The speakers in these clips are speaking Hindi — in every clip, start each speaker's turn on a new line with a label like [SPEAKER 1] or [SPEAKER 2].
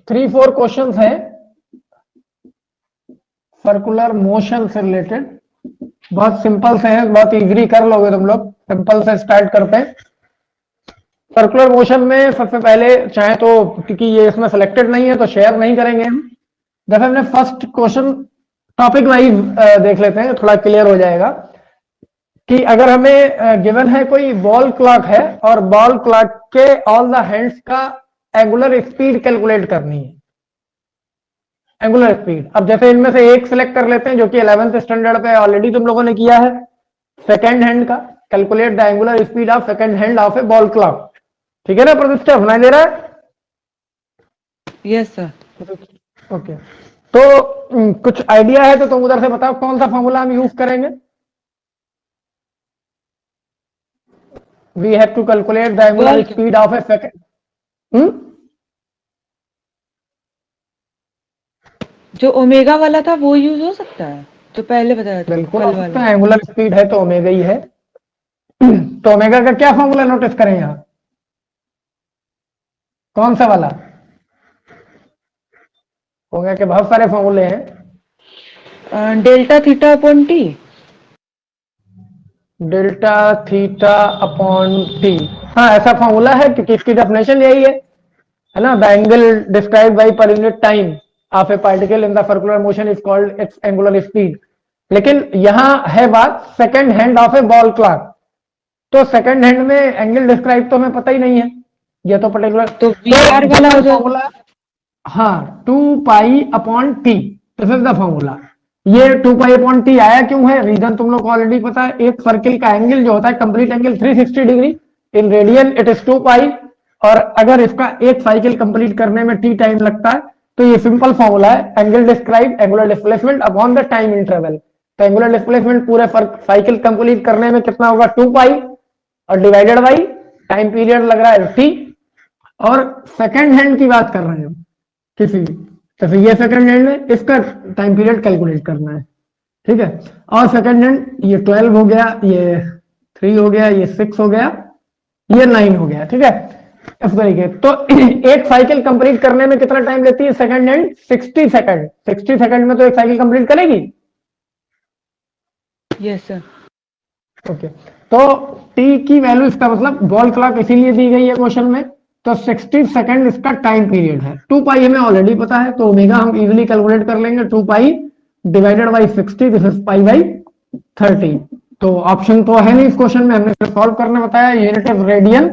[SPEAKER 1] 3-4 क्वेश्चंस हैं सर्कुलर मोशन से रिलेटेड, बहुत सिंपल से हैं, बहुत इजीली कर लोगे तुम लोग। सिंपल से स्टार्ट करते हैं। सर्कुलर मोशन में सबसे पहले चाहे तो, क्योंकि ये इसमें सिलेक्टेड नहीं है तो शेयर नहीं करेंगे हम, जैसे हमने फर्स्ट क्वेश्चन टॉपिक वाइज देख लेते हैं, थोड़ा क्लियर हो जाएगा कि अगर हमें गिवन है कोई बॉल क्लॉक है और बॉल क्लॉक के ऑल द हैंड्स का एंगुलर स्पीड कैलकुलेट करनी है। एंगुलर स्पीड, अब जैसे इनमें से एक सिलेक्ट कर लेते हैं जो कि 11th स्टैंडर्ड पे ऑलरेडी तुम लोगों ने किया है, सेकेंड हैंड का, calculate the angular speed of second hand of A ball clock. ठीक है ना प्रतिष्ठा, सुनाई दे रहा है?
[SPEAKER 2] Yes sir.
[SPEAKER 1] ओके, तो कुछ आइडिया है तो तुम उधर से बताओ कौन सा फॉर्मूला हम यूज करेंगे। We have to calculate the angular speed of a second.
[SPEAKER 2] जो ओमेगा वाला था वो यूज हो सकता है, जो पहले बताया था
[SPEAKER 1] बिल्कुल
[SPEAKER 2] कल
[SPEAKER 1] हो सकता
[SPEAKER 2] वाला।
[SPEAKER 1] है, एंगुलर स्पीड है तो ओमेगा ही है। तो ओमेगा का क्या फॉर्मूला नोटिस करें यहां, कौन सा वाला? ओमेगा के बहुत सारे फॉर्मूले हैं।
[SPEAKER 2] Delta theta upon T.
[SPEAKER 1] Delta theta upon T, हाँ ऐसा फॉर्मूला है क्योंकि इसकी डेफिनेशन यही है ना, the angle described bye per unit time of A particle in the circular motion is called its angular speed. लेकिन यहां है बात second hand of A ball clock, तो सेकेंड हैंड में एंगल डिस्क्राइब तो हमें पता ही नहीं है, ये तो पर्टिकुलर
[SPEAKER 2] तो वीआर वाला हो जाएगा।
[SPEAKER 1] फॉर्मूला, हाँ 2 pi upon T, this is the formula. ये 2 पाई अपॉन टी आया क्यों है, रीजन तुम लोग को ऑलरेडी पता है। एक सर्किल का एंगल जो होता है complete angle 360 degree, in radian it is 2 पाई, और अगर इसका एक साइकिल कंप्लीट करने में टी टाइम लगता है तो ये सिंपल फॉर्मूला है, angle describe angular displacement upon the time interval. तो एंगुलर डिस्प्लेसमेंट पूरे साइकिल कंप्लीट करने में कितना होगा, 2 पाई, और डिवाइडेड बाई टाइम पीरियड लग रहा है टी। और सेकेंड हैंड की बात कर रहे हैं हम किसी, जैसे ये सेकेंड हैंड है, इसका टाइम पीरियड कैलकुलेट करना है, ठीक है। और सेकेंड हैंड ये 12 हो गया, ये 3 हो गया, ये 6 हो गया, ये 9 हो गया, ठीक है। इस तरीके तो एक साइकिल कंप्लीट करने में कितना टाइम लेती है सेकेंड हैंड, 60 सेकंड। 60 सेकंड में तो एक साइकिल कंप्लीट करेगी।
[SPEAKER 2] Yes sir.
[SPEAKER 1] ओके, तो टी की वैल्यू, इसका मतलब बॉल क्लॉक इसीलिए दी गई है क्वेश्चन में, तो 60 सेकंड इसका टाइम पीरियड है। 2 पाई हमें ऑलरेडी पता है, तो ओमेगा हम इजीली कैलकुलेट कर लेंगे, 2 पाई divided by 60, this is pi by 30। तो ऑप्शन तो है नहीं इस क्वेश्चन में, हमने सॉल्व करने बताया, यूनिट इज रेडियन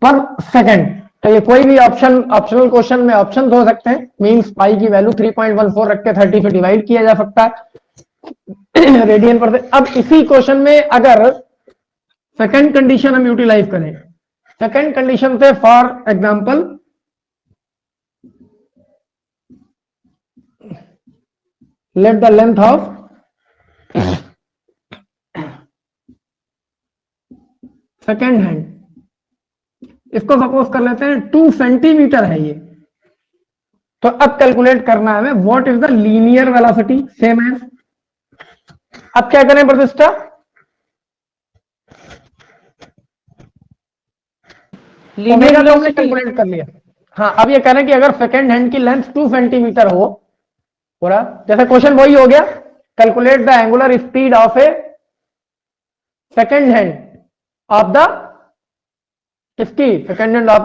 [SPEAKER 1] पर सेकंड। तो ये कोई भी ऑप्शनल क्वेश्चन में ऑप्शन हो सकते हैं, मींस पाई की वैल्यू 3.14 रख के 30 से डिवाइड किया जा सकता है रेडियन पर। अब इसी क्वेश्चन में अगर सेकंड कंडीशन हम यूटिलाइज करें, सेकंड कंडीशन से for example let the length of second hand, इसको सपोज कर लेते हैं 2 सेंटीमीटर है ये। तो अब कैलकुलेट करना है हमें what is the linear velocity, same as. अब क्या करें प्रतिष्ठा, ओमेगा तो हमने कैलकुलेट कर लिया। हाँ, अब ये कह रहे हैं कि अगर सेकेंड हैंड की लेंथ 2 सेंटीमीटर हो पूरा, जैसे क्वेश्चन वही हो गया, calculate the angular speed of a second hand of the, किसकी, second hand of,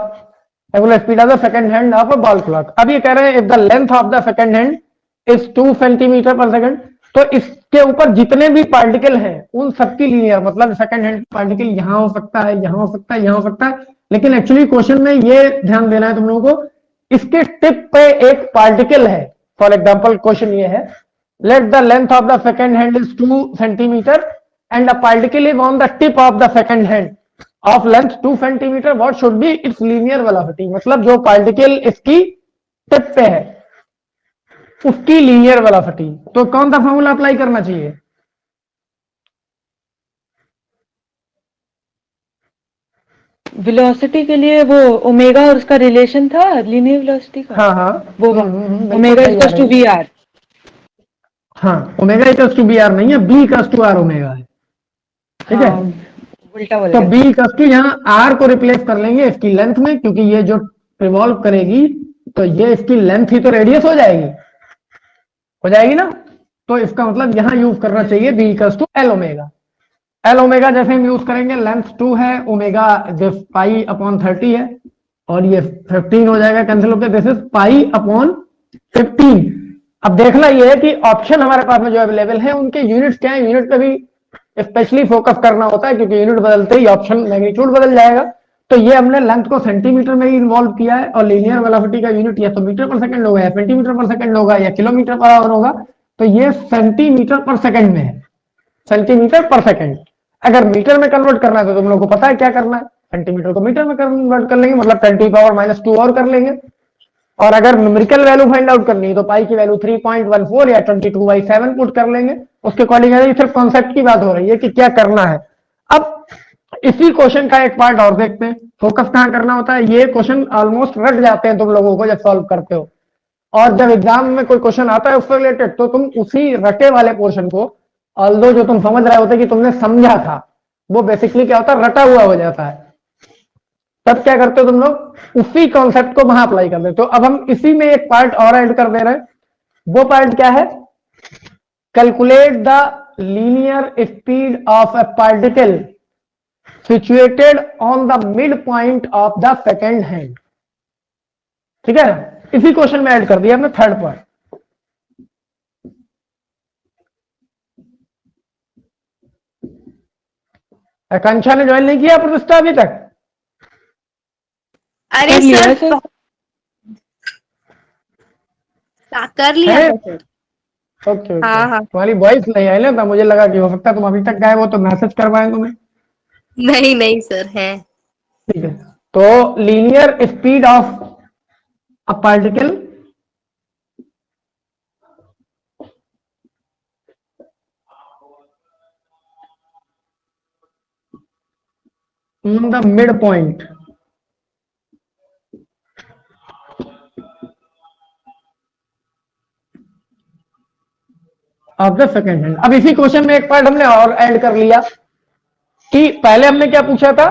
[SPEAKER 1] angular speed of the second hand of a ball clock. अब ये कह रहे हैं if the length of the second hand is 2 centimetre per second, तो इसके ऊपर जितने भी पार्टिकल हैं उन सबकी लीनियर, मतलब सेकेंड हैंड पार्टिकल यहां हो सकता है, यहां हो सकता है, यहां हो सकता है, लेकिन एक्चुअली क्वेश्चन में ये ध्यान देना है तुम लोगों को, इसके टिप पे एक पार्टिकल है। फॉर एग्जाम्पल क्वेश्चन ये है, let the length of the second hand is 2 centimetre and a particle is on the tip of the second hand of length 2 centimetre, what should B it's linear velocity. मतलब जो पार्टिकल इसकी टिप पे है उसकी लीनियर वेलोसिटी। तो कौन सा फॉर्मूला अप्लाई करना चाहिए,
[SPEAKER 2] वेलोसिटी के लिए वो ओमेगा और उसका रिलेशन था लीनियर वेलोसिटी का।
[SPEAKER 1] हाँ हाँ,
[SPEAKER 2] वो omega equals to V R.
[SPEAKER 1] हाँ, omega equals to V R नहीं है, V equals to R omega है, ठीक है।
[SPEAKER 2] उल्टा बोल
[SPEAKER 1] तो
[SPEAKER 2] गया।
[SPEAKER 1] बी इक्वल्स टू, यहाँ आर को रिप्लेस कर लेंगे इसकी लेंथ में, क्योंकि ये जो रिवॉल्व करेगी तो ये इसकी लेंथ ही तो रेडियस हो जाएगी ना। तो इसका मतलब यहां यूज करना चाहिए V equals to L omega. L omega जैसे हम यूज करेंगे, लेंथ 2 है, ओमेगा पाई अपॉन 30 है, और ये 15 हो जाएगा कैंसिल होकर, दिस इज पाई अपॉन 15। अब देखना ये है कि ऑप्शन हमारे पास में जो अवेलेबल है उनके यूनिट्स क्या है, यूनिट पे भी स्पेशली फोकस करना होता है, क्योंकि यूनिट बदलते ही ऑप्शन मैग्नीट्यूड बदल जाएगा। तो ये हमने लेंथ को सेंटीमीटर में ही इन्वॉल्व किया है, और लीनियर वेलोसिटी का यूनिट या तो मीटर पर सेकंड होगा, या सेंटीमीटर पर सेकंड होगा, या किलोमीटर पर आवर होगा। तो ये सेंटीमीटर पर सेकंड में है, सेंटीमीटर पर सेकंड। अगर मीटर में कन्वर्ट करना है तो तुम लोग को पता है क्या करना है, सेंटीमीटर को मीटर में कन्वर्ट कर लेंगे, मतलब 10⁻⁻² और कर लेंगे। और अगर न्यूमेरिकल वैल्यू फाइंड आउट करनी है तो पाई की वैल्यू 3.14 या 22/7 पुट कर लेंगे। उसके अकॉर्डिंग सिर्फ कॉन्सेप्ट की बात हो रही है कि क्या करना है। अब इसी क्वेश्चन का एक पार्ट और देखते हैं, फोकस कहां करना होता है। ये क्वेश्चन ऑलमोस्ट रट जाते हैं तुम लोगों को जब सॉल्व करते हो, और जब एग्जाम में कोई क्वेश्चन आता है उससे रिलेटेड, तो तुम उसी रटे वाले पोर्शन को, ऑल्दो जो तुम समझ रहे होते कि तुमने समझा था, वो बेसिकली क्या होता है, रटा हुआ हो जाता है। तब क्या करते हो तुम लोग, उसी कॉन्सेप्ट को वहां अप्लाई कर देते हो। अब हम इसी में एक पार्ट और ऐड कर दे रहे हैं। वो पार्ट क्या है, calculate the linear speed of A particle situated on the mid point of the second hand. ठीक है, इसी क्वेश्चन में ऐड कर दिया हमने थर्ड पॉइंट। आकांक्षा ने ज्वाइन नहीं किया प्रतिष्ठा अभी तक?
[SPEAKER 3] अरे
[SPEAKER 2] कर लिया है
[SPEAKER 3] सर,
[SPEAKER 2] सर।
[SPEAKER 3] कर लिया
[SPEAKER 1] है?
[SPEAKER 3] था सर।
[SPEAKER 1] ओके ओके,
[SPEAKER 3] हाँ हाँ।
[SPEAKER 1] तुम्हारी वॉइस नहीं आई ना, तो मुझे लगा कि हो सकता है तुम अभी तक गए हो तो मैसेज करवाएं तुम्हें।
[SPEAKER 3] नहीं नहीं सर, है।
[SPEAKER 1] ठीक है, तो linear speed of a particle on the mid point of the second hand. अब इसी क्वेश्चन में एक पार्ट हमने और ऐड कर लिया कि पहले हमने क्या पूछा था,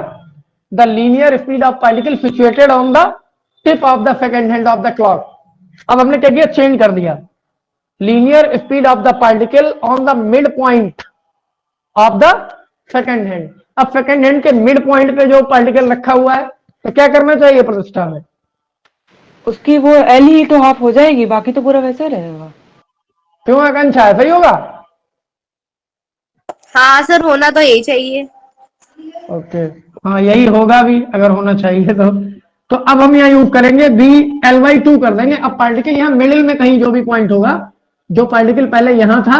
[SPEAKER 1] the linear speed of particle situated on the tip of the second hand of the clock. अब हमने क्या किया, चेंज कर दिया, linear speed of the particle on the mid point of the second hand. अब सेकेंड हैंड के मिड पॉइंट पे जो पार्टिकल रखा हुआ है, तो क्या करना चाहिए प्रतिष्ठा में?
[SPEAKER 2] उसकी वो एल ही तो हाफ हो जाएगी, बाकी तो पूरा वैसे रहेगा।
[SPEAKER 1] क्यों आकांक्षा, ऐसा ही होगा?
[SPEAKER 3] हाँ सर, होना तो यही चाहिए।
[SPEAKER 1] ओके, हाँ यही होगा भी अगर होना चाहिए तो अब हम यहाँ यूज करेंगे बी L/2 कर देंगे। अब पार्टिकल यहाँ मिडिल में कहीं जो भी पॉइंट होगा, जो पार्टिकल पहले यहां था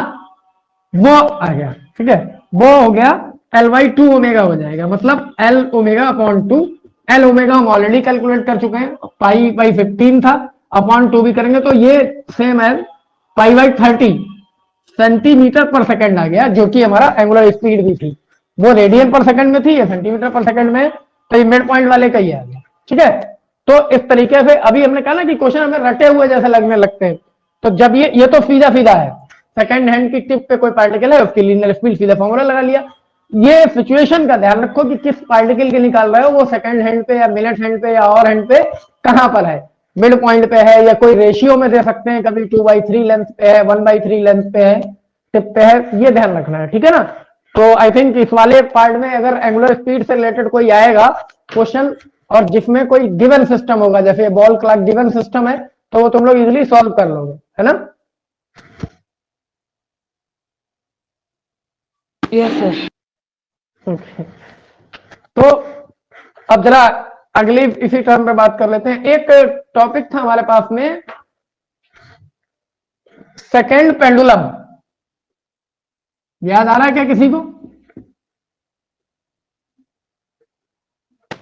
[SPEAKER 1] वो आ गया, ठीक है, वो हो गया L/2 ओमेगा हो जाएगा, मतलब L omega upon 2। L omega हम ऑलरेडी कैलकुलेट कर चुके हैं, पाई बाई 15 था, अपॉन 2 भी करेंगे तो ये सेम है पाई बाई 30 सेंटीमीटर पर सेकंड आ गया, जो कि हमारा एंगुलर स्पीड भी थी। वो रेडियन पर सेकंड में थी, या सेंटीमीटर पर सेकंड में, तो ये मिड पॉइंट वाले का ही आ गया। ठीक है, तो इस तरीके से अभी हमने कहा ना कि क्वेश्चन हमें रटे हुए जैसे लगने लगते हैं, तो जब ये तो सीधा सीधा है, सेकंड हैंड की टिप पे कोई पार्टिकल है, उसकी लीनियर स्पीड सीधा फॉर्मूला लगा लिया। ये सिचुएशन का ध्यान रखो कि किस पार्टिकल के निकाल रहे हो, वो सेकंड हैंड पे या मिनट हैंड पे या और हैंड पे कहां पर है, मिड पॉइंट पे है, या कोई रेशियो में दे सकते हैं, कभी 2/3 लेंथ पे है, 1/3 लेंथ पे है, टिप पे है, ये ध्यान रखना है। ठीक है ना, तो आई थिंक इस वाले पार्ट में अगर एंगुलर स्पीड से रिलेटेड कोई आएगा क्वेश्चन, और जिसमें कोई गिवन सिस्टम होगा, जैसे बॉल क्लॉक गिवन सिस्टम है, तो वो तुम लोग इजिली सॉल्व कर लोगे, है ना।
[SPEAKER 2] Yes sir.
[SPEAKER 1] ओके, तो अब जरा अगली इसी टर्म पे बात कर लेते हैं। एक टॉपिक था हमारे पास में, सेकेंड पेंडुलम, याद आ रहा है क्या किसी को?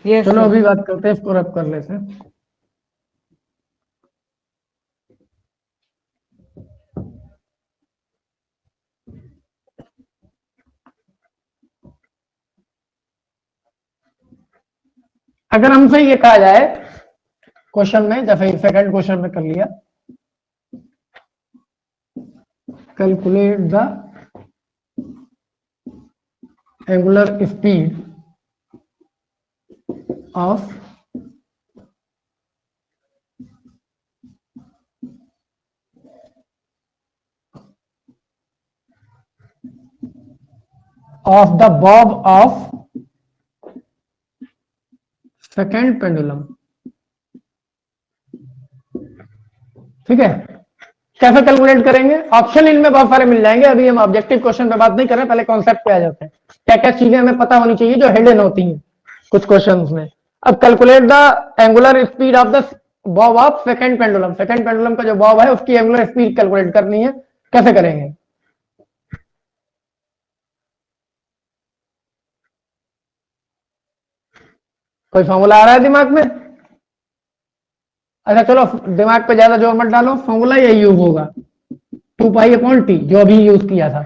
[SPEAKER 2] यस
[SPEAKER 1] चलो
[SPEAKER 2] सर।
[SPEAKER 1] अभी बात करते हैं, इसको रब कर लेते हैं। अगर हमसे ये कहा जाए क्वेश्चन में, जैसे सेकंड क्वेश्चन में कर लिया, calculate the angular speed of of the Bob of second pendulum. ठीक है, कैसे कैलकुलेट करेंगे? ऑप्शन इनमें बहुत सारे मिल जाएंगे, अभी हम ऑब्जेक्टिव क्वेश्चन पे बात नहीं कर रहे, पहले कॉन्सेप्ट पे आ जाते हैं। क्या क्या चीजें हमें पता होनी चाहिए जो हिडन होती हैं कुछ क्वेश्चंस में। अब calculate the angular speed of the Bob of second pendulum. Second pendulum का जो बॉब है उसकी एंगुलर स्पीड कैलकुलेट करनी है, कैसे करेंगे? कोई फॉर्मूला आ रहा है दिमाग में? अच्छा चलो, दिमाग पे ज्यादा जोर मत डालो, फॉर्मूला यही यूज होगा, 2 पाई अपॉन टी, जो अभी यूज किया था।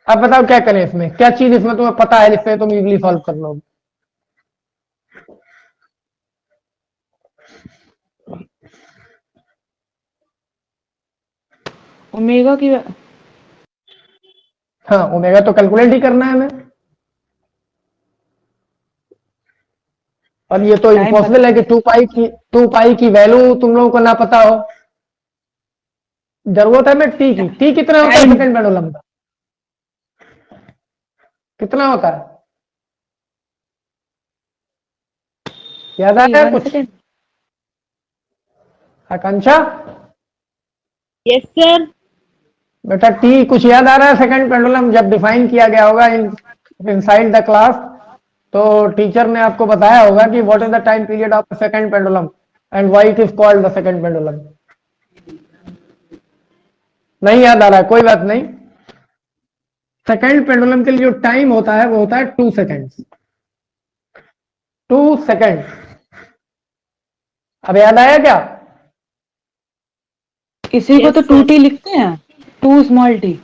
[SPEAKER 1] अब बताओ क्या करें इसमें, क्या चीज इसमें तुम्हें पता है जिससे तुम इजीली सॉल्व कर लोगे?
[SPEAKER 2] ओमेगा की
[SPEAKER 1] हाँ, ओमेगा तो कैलकुलेट ही करना है हमें, और ये तो
[SPEAKER 2] टाइम
[SPEAKER 1] इम्पॉसिबल है कि 2 पाई की वैल्यू तुम लोगों को ना पता हो। जरूरत है मैं टी की। टी कितना होता है
[SPEAKER 2] टाइम
[SPEAKER 1] सेकंड पेंडुलम का? कितना होता है, याद आया
[SPEAKER 2] वन
[SPEAKER 1] कुछ?
[SPEAKER 2] सेकेंड।
[SPEAKER 1] आकांक्षा,
[SPEAKER 3] यस सर।
[SPEAKER 1] बेटा टी कुछ याद आ रहा है? सेकंड पेंडुलम जब डिफाइन किया गया होगा इनसाइड द क्लास, तो टीचर ने आपको बताया होगा कि what is the time period of second pendulum and why it is called the second pendulum. नहीं याद आ रहा है, कोई बात नहीं। सेकंड पेंडुलम के लिए जो टाइम होता है वो होता है 2 सेकेंड। 2 सेकेंड। अब याद आया क्या?
[SPEAKER 2] इसी को
[SPEAKER 3] यस
[SPEAKER 2] तो
[SPEAKER 3] सर।
[SPEAKER 2] 2T लिखते हैं, 2 स्मॉल t।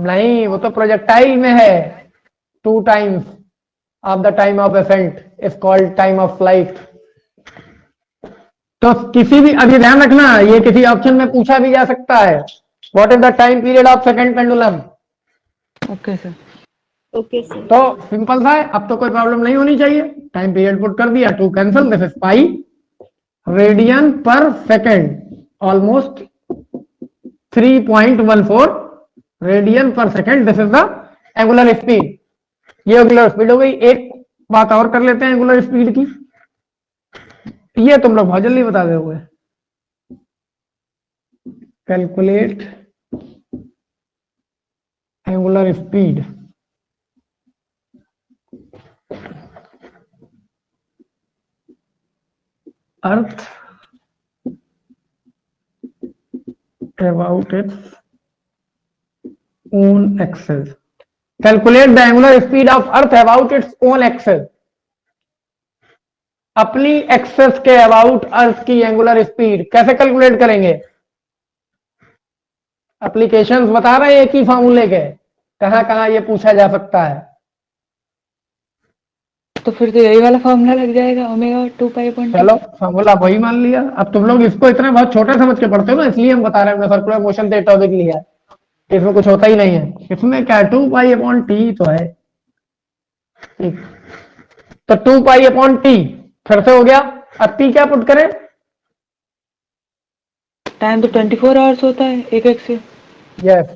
[SPEAKER 1] नहीं, वो तो प्रोजेक्टाइल में है। 2 times of the time of accent is called time of flight. तो किसी भी, अभी ध्यान रखना, ये किसी ऑप्शन में पूछा भी जा सकता है, what is the time period of second pendulum.
[SPEAKER 2] Okay sir.
[SPEAKER 3] Okay sir.
[SPEAKER 1] तो सिंपल सा है, अब तो कोई प्रॉब्लम नहीं होनी चाहिए। टाइम पीरियड पुट कर दिया, 2 cancel, this is pi radian पर सेकेंड, ऑलमोस्ट 3.14 रेडियन पर second, this is the angular speed. ये एंगुलर स्पीड हो गई। एक बात और कर लेते हैं एंगुलर स्पीड की, ये तुम लोग बहुत जल्दी बता दोगे। Calculate angular speed earth about its own axis. Calculate the angular speed of Earth about its own axis. अपनी एक्सेस के अबाउट अर्थ की एंगुलर स्पीड कैसे कैलकुलेट करेंगे? एप्लीकेशंस बता रहे हैं एक ही फॉर्मूले के, कहां कहां ये पूछा जा सकता है।
[SPEAKER 2] तो फिर तो यही वाला फॉर्मूला लग जाएगा, ओमेगा 2 पाई अपॉन टी।
[SPEAKER 1] चलो फॉर्मूला वही मान लिया। अब तुम लोग इसको इतना बहुत छोटा समझ के पढ़ते हो ना, इसलिए हम बता रहे हैं, सर्कुलर मोशन से टॉपिक लिया है, इसमें कुछ होता ही नहीं है। इसमें क्या 2 पाई अपॉन टी तो है। ठीक, तो 2 पाई अपॉन टी फिर से हो गया। अब टी क्या पुट करें?
[SPEAKER 2] टाइम तो 24 आवर्स होता है एक एक से।
[SPEAKER 1] यस,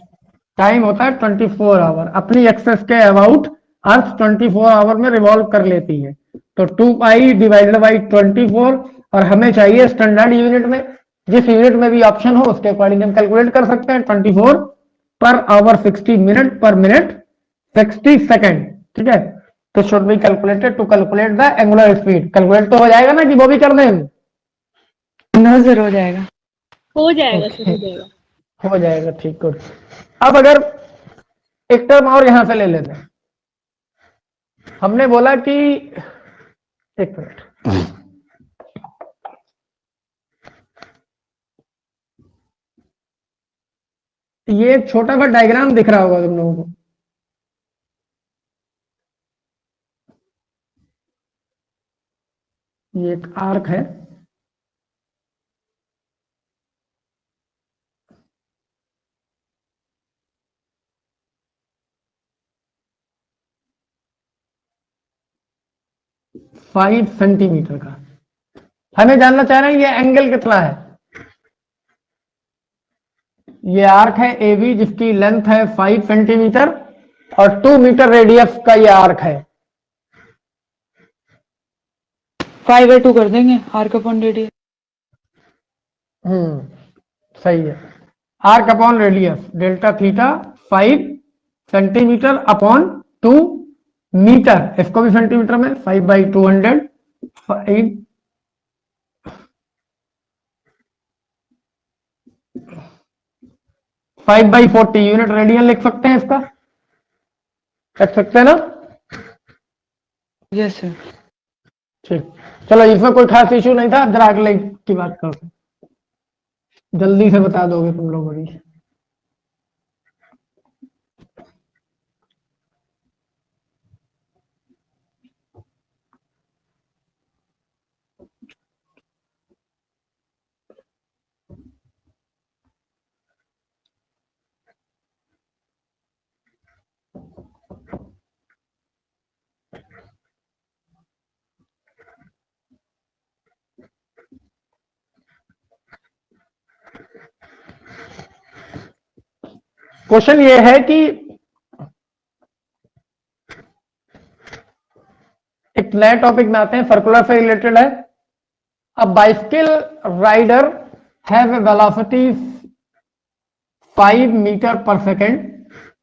[SPEAKER 1] टाइम होता है 24 आवर। अपनी एक्सेस के अबाउट अर्थ 24 आवर में रिवॉल्व कर लेती है, तो 2 पाई डिवाइडेड बाई 24, और हमें चाहिए स्टैंडर्ड यूनिट में, जिस यूनिट में भी ऑप्शन हो उसके अकॉर्डिंग हम कैलकुलेट कर सकते हैं। 24 per hour 60 minute per minute 60 second. ठीक है, तो should be calculated to calculate the angular speed. Calculate तो हो जाएगा ना, कि वो भी कर दें?
[SPEAKER 2] नो सर, हो जाएगा।
[SPEAKER 3] हो जाएगा सर,
[SPEAKER 1] ओके,
[SPEAKER 3] हो जाएगा।
[SPEAKER 1] हो जाएगा, ठीक, गुड। अब अगर एक टर्म और यहां से ले लेते हैं, हमने बोला कि, एक मिनट, ये एक छोटा सा डायग्राम दिख रहा होगा तुम लोगों को। ये एक आर्क है, फाइव सेंटीमीटर का। हमें जानना चाह रहे हैं ये एंगल कितना है। ये आर्क है AB जिसकी लेंथ है 5 सेंटीमीटर और 2 मीटर रेडियस का ये आर्क है।
[SPEAKER 2] 5/2 कर देंगे आर्क अपॉन रेडियस।
[SPEAKER 1] सही है। Arc upon radius delta theta 5 centimetre upon 2 metre, इसको भी सेंटीमीटर में 5/200 5/40 यूनिट रेडियन लिख सकते हैं, इसका लिख सकते हैं ना?
[SPEAKER 2] Yes sir.
[SPEAKER 1] ठीक, चलो इसमें कोई खास इशू नहीं था। अब जरा अगले की बात करते हैं, जल्दी से बता दोगे तुम लोग अभी। क्वेश्चन ये है कि एक नए टॉपिक में आते हैं, सर्कुलर से रिलेटेड है। A bicycle rider have a velocity 5 metre per second,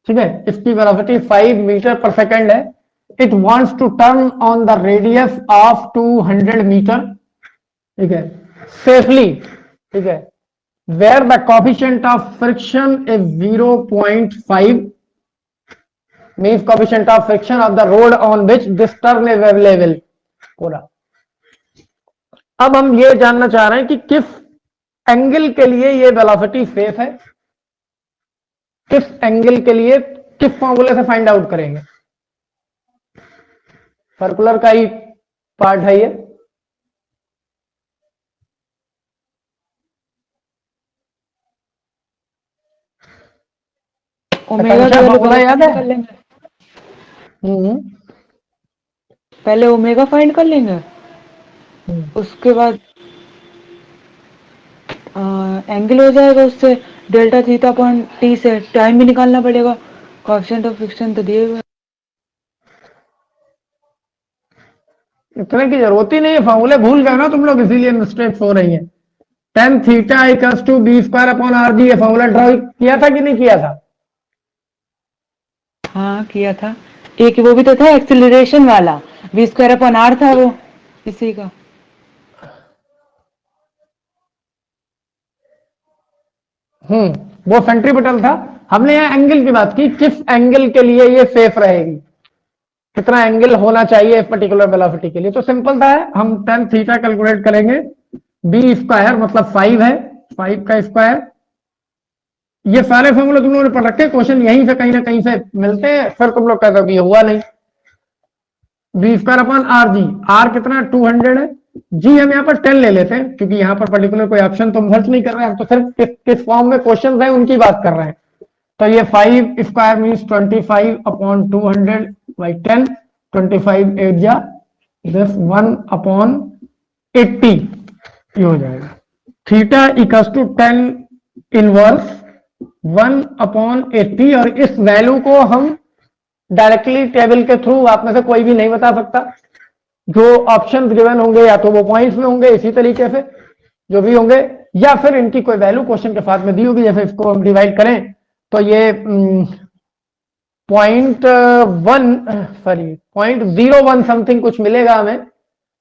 [SPEAKER 1] ठीक है, इसकी वेलोसिटी 5 मीटर पर सेकेंड है। It wants to turn on the radius of 200 metre, ठीक है, सेफली, ठीक है, where the coefficient of friction is 0.5, means coefficient of friction of the road on which this turn is available पूरा। अब हम ये जानना चाह रहे हैं कि किस एंगल के लिए ये वेलोसिटी सेफ है, किस एंगल के लिए, किस फॉर्मूले से फाइंड आउट करेंगे। सर्कुलर का ही पार्ट है ये।
[SPEAKER 2] ओमेगा का
[SPEAKER 1] फॉर्मूला याद है?
[SPEAKER 2] कर लेंगे, पहले ओमेगा फाइंड कर लेंगे, उसके बाद एंगल हो जाएगा, उससे डेल्टा थीटा अपॉन टी से टाइम भी निकालना पड़ेगा। कोएफिशिएंट ऑफ फ्रिक्शन तो दिए हुए।
[SPEAKER 1] इतने की जरूरत ही नहीं है, फॉर्मूले भूल गए ना तुम लोग, इसीलिए मिस्टेक्स हो रही है। tan theta equals to V square upon R G, ये फॉर्मूला ड्रॉ किया था कि नहीं किया था?
[SPEAKER 2] हाँ किया था, एक वो भी तो था एक्सेलरेशन वाला, v स्क्वायर अपॉन आर था वो इसी का।
[SPEAKER 1] वो सेंट्रीपिटल था। हमने यहाँ एंगल की बात की, किस एंगल के लिए ये सेफ रहेगी, कितना एंगल होना चाहिए इस पर्टिकुलर वेलोसिटी के लिए। तो सिंपल था, हम tan थीटा कैलकुलेट करेंगे, बी स्क्वायर मतलब 5 है, 5 का स्क्वायर। ये सारे फॉर्मूले तुम लोगों ने पढ़ रखे, क्वेश्चन यहीं से कहीं ना कहीं से मिलते हैं, फिर तुम लोग कहते हो कि ये हुआ नहीं। V square upon R G, R कितना 200 है, जी हम यहाँ पर 10 ले लेते हैं क्योंकि यहाँ पर पर्टिकुलर कोई ऑप्शन तो हम सर्च नहीं कर रहे हैं, तो सिर्फ किस फॉर्म में क्वेश्चन है उनकी बात कर रहे हैं। तो ये 5 स्क्वायर मीन्स 25 अपॉन 200 बाई 10, 25 8 जा 10, 1 अपॉन 80 ये हो जाएगा। Theta equals to 10 inverse 1 upon 80, और इस वैल्यू को हम डायरेक्टली टेबल के थ्रू, आप में से कोई भी नहीं बता सकता, जो ऑप्शन गिवन होंगे या तो वो पॉइंट्स में होंगे इसी तरीके से जो भी होंगे, या फिर इनकी कोई वैल्यू क्वेश्चन के साथ में दी होगी। जैसे इसको हम डिवाइड करें तो ये 0.01 समथिंग कुछ मिलेगा हमें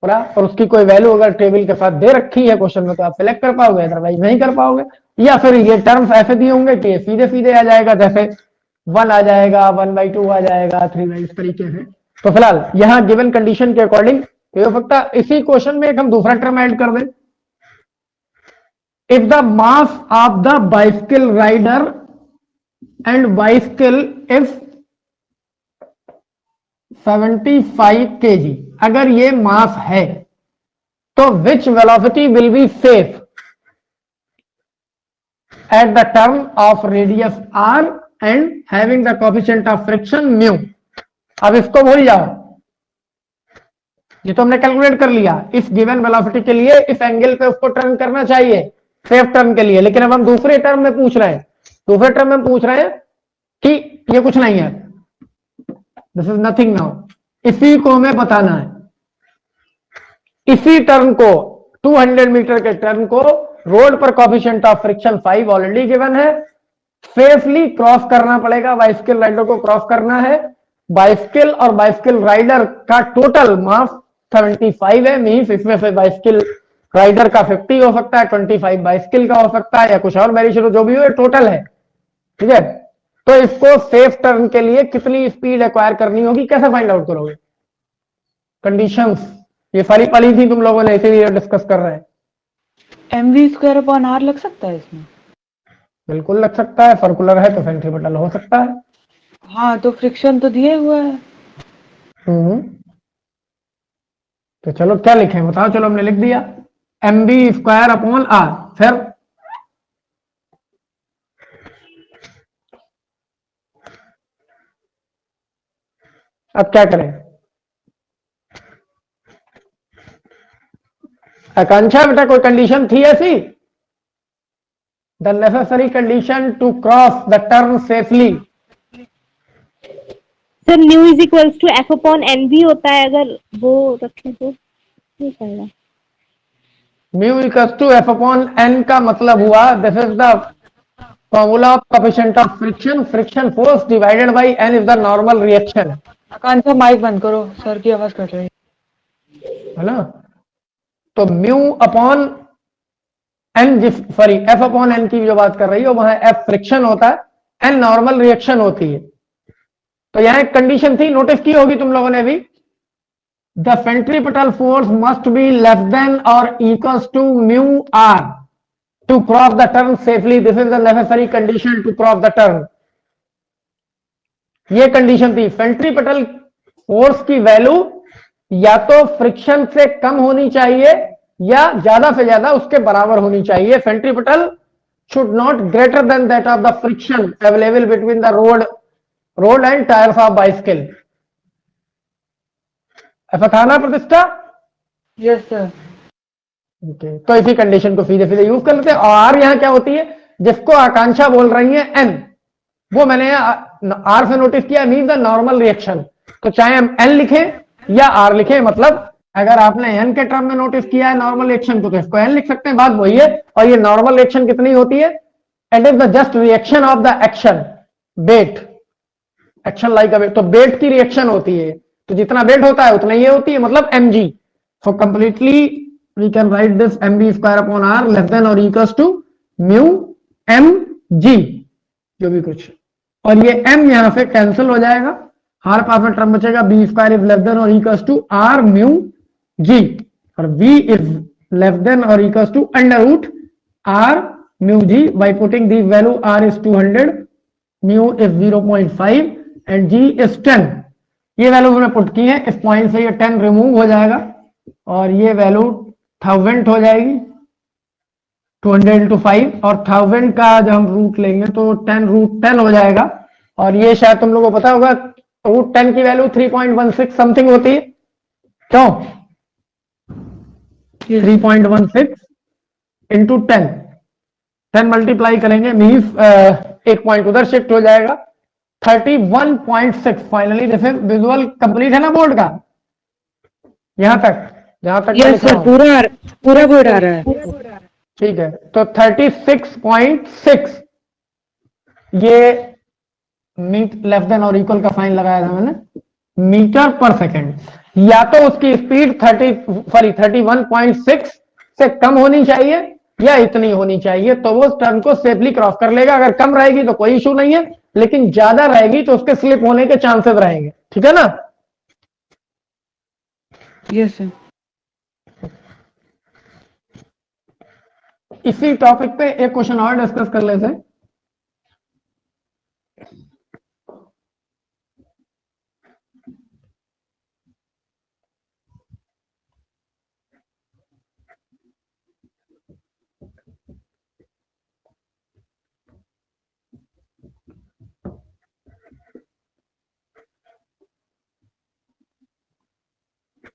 [SPEAKER 1] पूरा, और उसकी कोई वैल्यू अगर टेबल के साथ दे रखी है क्वेश्चन में तो आप सिलेक्ट कर पाओगे, अदरवाइज नहीं कर पाओगे। या फिर ये टर्म्स ऐसे दिए होंगे कि सीधे सीधे आ जाएगा, जैसे 1 आ जाएगा, 1/2 आ जाएगा, 3 इस तरीके से। तो फिलहाल यहां गिवन कंडीशन के अकॉर्डिंग हो सकता है इसी क्वेश्चन में एक हम दूसरा टर्म ऐड कर दें। If the mass of the bicycle rider and bicycle is 75 kg, अगर ये मास है तो which velocity will be safe at the term of radius r and having the coefficient of friction mu. अब इसको भूल जाओ, ये तो हमने कैलकुलेट कर लिया, इस गिवन वेलोसिटी के लिए इस एंगल पे उसको टर्न करना चाहिए सेफ टर्न के लिए। लेकिन अब हम दूसरे टर्म में पूछ रहे हैं दूसरे टर्म में पूछ रहे हैं कि ये कुछ नहीं है, दिस इज नथिंग नाउ, इसी को हमें बताना है। इसी टर्म को 200 मीटर के टर्म को रोड पर coefficient of friction 5 already given है, सेफली क्रॉस करना पड़ेगा, बाइसिकल राइडर को क्रॉस करना है। बाइसिकल और बाइसिकल राइडर का टोटल मास 75 है, मीन्स इसमें से बाइसिकल राइडर का 50 हो सकता है, 25 बाइसिकल का हो सकता है, या कुछ और वेरिएशन जो भी हो, टोटल है। ठीक है, तो इसको सेफ टर्न के लिए कितनी स्पीड एक्वायर करनी होगी, कैसे फाइंड आउट करोगे? कंडीशंस ये सारी पढ़ी थी तुम लोगों ने, इसीलिए डिस्कस कर रहे हैं।
[SPEAKER 2] mv²/r लग सकता है इसमें?
[SPEAKER 1] बिल्कुल लग सकता है, सर्कुलर है तो सेंट्रीपिटल हो सकता है।
[SPEAKER 2] हाँ, तो फ्रिक्शन तो दिए हुआ है।
[SPEAKER 1] तो चलो क्या लिखें बताओ, चलो हमने लिख दिया mv²/r। फिर अब क्या करें? आकांक्षा बेटा कोई कंडीशन थी ऐसी? The necessary condition to cross the turn safely.
[SPEAKER 3] Sir mu is equals to F upon N भी होता है, अगर वो रखें तो नहीं पड़ेगा।
[SPEAKER 1] Mu equals to F upon N का मतलब हुआ this is the formula of coefficient of friction, friction force divided by N is the normal reaction.
[SPEAKER 2] Akanksha mike बंद करो, सर की आवाज कट रही
[SPEAKER 1] है ना? तो mu upon N, sorry F upon N की जो बात कर रही हो वहां एफ फ्रिक्शन होता है, एन नॉर्मल रिएक्शन होती है। तो यहां एक कंडीशन थी, नोटिस की होगी तुम लोगों ने भी, the centripetal force must be less than और equals to mu R to cross the turn safely, this is the necessary condition to cross the turn. ये कंडीशन थी, सेंट्रीपिटल फोर्स की वैल्यू या तो फ्रिक्शन से कम होनी चाहिए या ज्यादा से ज्यादा उसके बराबर होनी चाहिए। Centripetal should not greater than that of the friction available between the road and tyres of bicycle. ऐसा था ना प्रतिष्ठा?
[SPEAKER 2] है। Yes sir.
[SPEAKER 1] ओके, तो इसी कंडीशन को सीधे सीधे यूज कर लेते हैं। और यहां क्या होती है, जिसको आकांक्षा बोल रही है एन, वो मैंने आर से नोटिस किया, मीन द नॉर्मल रिएक्शन। तो चाहे हम एन लिखें या आर लिखें, मतलब अगर आपने एन के टर्म में नोटिस किया है नॉर्मल रिएक्शन को, तो इसको एन लिख सकते हैं, बात वही है। और ये नॉर्मल रिएक्शन कितनी होती है? It is the just reaction of the action bet, action like a weight. तो बेट की रिएक्शन होती है, तो जितना बेट होता है उतना ये होती है, मतलब mg। So completely we can write this mv²/r less than और इक्वल्स टू म्यू mg, जो भी कुछ। और ये m यहां से कैंसिल हो जाएगा, हमारे पास में टर्म बचेगा b² इज लेस देन और equals to r mu g, और v इज लेस देन और equals to √r mu g। By putting the value r is 200, mu is 0.5 and g is 10। ये वैल्यू मैंने पुट की है, इस पॉइंट से ये 10 रिमूव हो जाएगा और ये वैल्यू 1000 हो जाएगी, 200 into 5, और 1000 का जब हम रूट लेंगे तो 10√10 हो जाएगा। और ये शायद तुम लोगों को पता होगा √10 की वैल्यू 3.16 समथिंग होती है, क्यों? 3.16 इंटू 10, 10 मल्टीप्लाई करेंगे मीन्स एक पॉइंट उधर शिफ्ट हो जाएगा, 31.6। Finally this is visual complete है ना बोर्ड का, यहां तक जहां तक
[SPEAKER 2] यस सर, पूरा बोर्ड आ रहा है।
[SPEAKER 1] ठीक है, तो 36.6 ये लेस देन और इक्वल का साइन लगाया था मैंने, मीटर पर सेकेंड। या तो उसकी स्पीड 31.6 से कम होनी चाहिए या इतनी होनी चाहिए, तो वो टर्न को सेफली क्रॉस कर लेगा। अगर कम रहेगी तो कोई इशू नहीं है, लेकिन ज्यादा रहेगी तो उसके स्लिप होने के चांसेस रहेंगे। ठीक है ना?
[SPEAKER 2] Yes sir.
[SPEAKER 1] इसी टॉपिक पे एक क्वेश्चन और डिस्कस कर लेते हैं।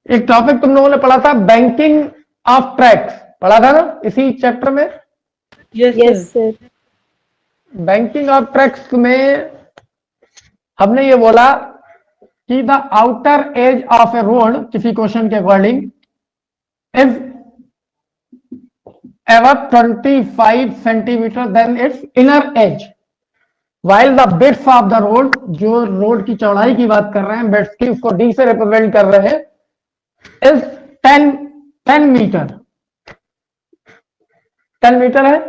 [SPEAKER 1] एक टॉपिक तुम लोगों ने पढ़ा था, बैंकिंग ऑफ ट्रैक्स, पढ़ा था ना इसी चैप्टर में?
[SPEAKER 2] Yes
[SPEAKER 3] yes
[SPEAKER 2] sir.
[SPEAKER 3] Sir.
[SPEAKER 1] Banking of tracks में हमने ये बोला कि the outer edge of a road किसी क्वेश्चन के according is above 25 centimetre then its inner edge, while the बिट्स ऑफ द रोड, जो रोड की चौड़ाई की बात कर रहे हैं, बिट्स की, उसको डी से रिप्रेजेंट कर रहे हैं, इज 10 मीटर, 10 मीटर है।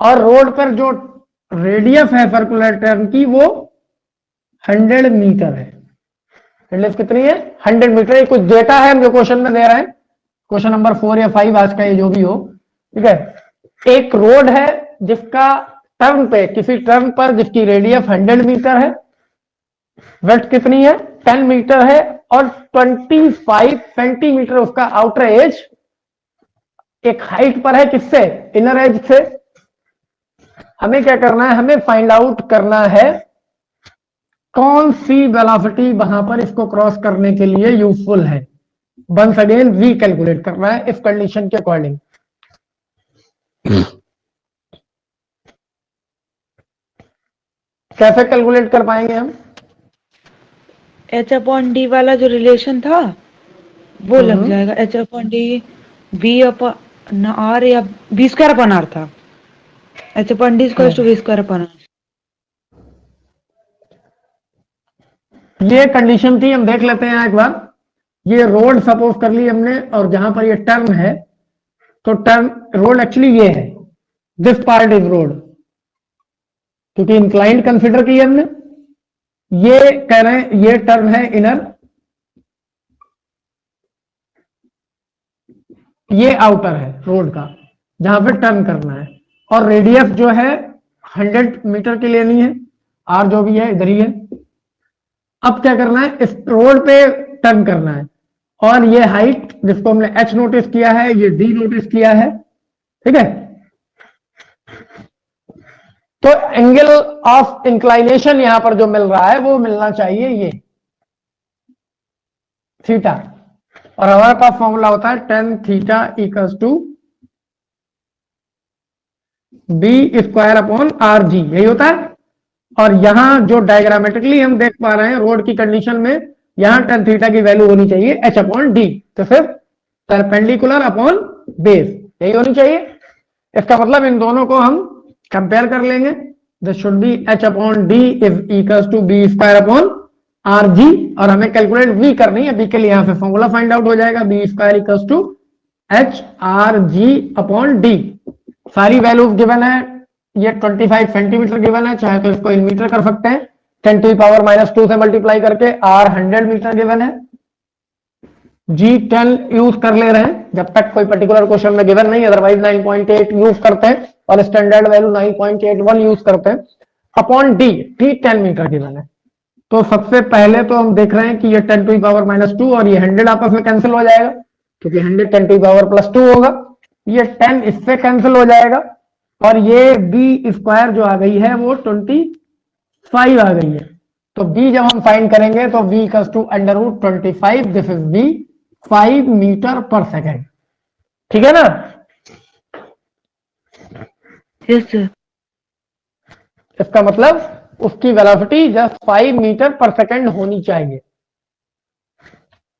[SPEAKER 1] और रोड पर जो रेडियस है सर्कुलर टर्न की वो 100 मीटर है। रेडियस कितनी है? 100 मीटर। ये कुछ डेटा है हम जो क्वेश्चन में दे रहे हैं, क्वेश्चन नंबर 4 या 5 आज का, ये जो भी हो, ठीक है। एक रोड है जिसका टर्न पे, किसी टर्न पर जिसकी रेडियस 100 मीटर है, विड्थ कितनी है? 10 मीटर है, और 25 सेंटीमीटर उसका आउटर एज एक हाइट पर है। किससे? इनर एज से। हमें क्या करना है? हमें फाइंड आउट करना है कौन सी वेलोसिटी वहां पर इसको क्रॉस करने के लिए यूजफुल है। वंस अगेन वी कैलकुलेट करना है इस कंडीशन के अकॉर्डिंग। कैसे कैलकुलेट कर पाएंगे हम?
[SPEAKER 2] एच अपॉन डी वाला जो रिलेशन था वो लग जाएगा। H upon D V upon R, या बी स्क्वायर अपॉन आर था। H upon D square to V square upon R.
[SPEAKER 1] ये कंडीशन थी, हम देख लेते हैं एक बार। ये रोड सपोज कर ली हमने, और जहां पर ये टर्न है, तो टर्न रोड एक्चुअली ये है, दिस पार्ट इज रोड, क्योंकि इंक्लाइंड कंसिडर की हमने। ये कह रहे हैं ये टर्न है इनर, ये आउटर है रोड का जहां पे टर्न करना है, और रेडियस जो है 100 मीटर की लेनी है, आर जो भी है इधर ही है। अब क्या करना है? इस रोड पे टर्न करना है, और ये हाइट जिसको हमने एच नोटिस किया है, ये डी नोटिस किया है, ठीक है। तो एंगल ऑफ इंक्लाइनेशन यहां पर जो मिल रहा है वो मिलना चाहिए ये थीटा, और हमारे पास फॉर्मूला होता है tan theta equals to V square upon R G, यही होता है। और यहां जो डायग्रामेटिकली हम देख पा रहे हैं रोड की कंडीशन में, यहां टेन थीटा की वैल्यू होनी चाहिए एच अपॉन डी, तो सिर्फ परपेंडिकुलर अपॉन बेस, यही होनी चाहिए। इसका मतलब इन दोनों को हम कंपेयर कर लेंगे। This should be H upon D is equals to V square upon R G, और हमें कैलकुलेट वी करनी है। बी के लिए यहां से फॉर्मूला फाइंड आउट हो जाएगा, V square equals to H R G upon D. सारी वैल्यूज गिवन है, ये 25 सेंटीमीटर गिवन है, चाहे तो इसको इन मीटर कर सकते हैं 10 टू पावर -2 से मल्टीप्लाई करके। आर 100 मीटर गिवन है, जी 10 यूज कर ले रहे हैं जब तक कोई पर्टिकुलर क्वेश्चन में गिवन नहीं, अदरवाइज 9.8 यूज करते हैं, और स्टैंडर्ड वैल्यू 9.81 यूज करते हैं। Upon D, D 10 metre given है। तो सबसे पहले तो हम देख रहे हैं कि ये 10 टू पावर -2 और ये 100 आपस में कैंसिल हो जाएगा, क्योंकि 100 10 टू पावर +2 होगा। ये 10 इससे कैंसिल हो जाएगा, और ये बी स्क्वायर जो आ गई है वो 25 आ गई है। तो बी जब हम फाइंड करेंगे तो V equals to √25, this is V 5 metre per second, ठीक है ना।
[SPEAKER 2] Yes sir.
[SPEAKER 1] इसका मतलब उसकी velocity just 5 metre per second होनी चाहिए,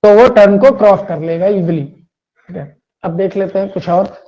[SPEAKER 1] तो वो टर्न को क्रॉस कर लेगा इजिली, ठीक है। अब देख लेते हैं कुछ और।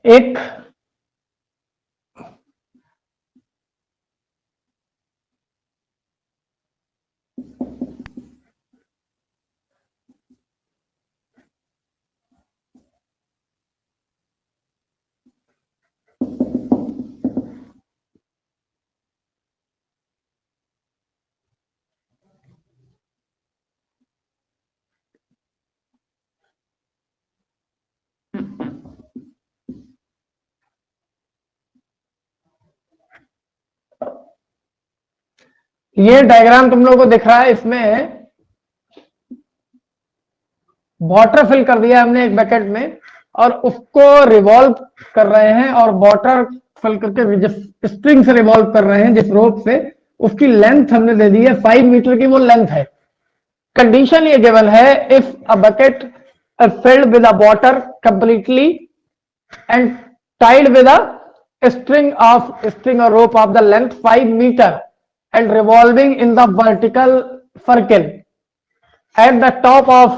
[SPEAKER 1] एक ये डायग्राम तुम लोगों को दिख रहा है, इसमें वाटर फिल कर दिया हमने एक बकेट में और उसको रिवॉल्व कर रहे हैं और वाटर फिल करके जिस स्ट्रिंग से रिवॉल्व कर रहे हैं, जिस रोप से, उसकी लेंथ हमने दे दी है 5 मीटर की, वो लेंथ है। कंडीशन ये गिवन है, if a bucket filled with a water completely and tied with a string or rope of the length 5 meter and revolving in the vertical circle. At the top of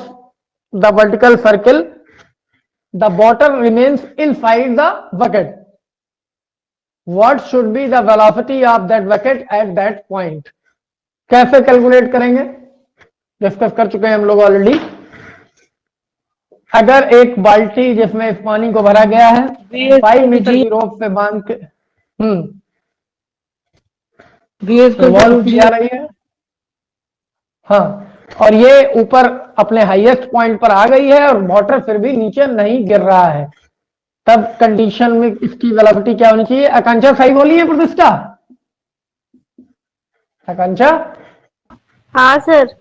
[SPEAKER 1] the vertical circle, the water remains inside the bucket. What should be the velocity of that bucket at that point? कैसे कैलकुलेट करेंगे? डिस्कस कर चुके हैं हम लोग ऑलरेडी। अगर एक बाल्टी जिसमें इस पानी को भरा गया है 5 मीटर की रोप पे बांध के रिवॉल्व किया रही है, हाँ, और ये ऊपर अपने हाईएस्ट पॉइंट पर आ गई है और वाटर फिर भी नीचे नहीं गिर रहा है, तब कंडीशन में इसकी वेलोसिटी क्या होनी चाहिए? आकांक्षा सही बोली है प्रतिष्ठा? आकांक्षा?
[SPEAKER 3] हाँ सर।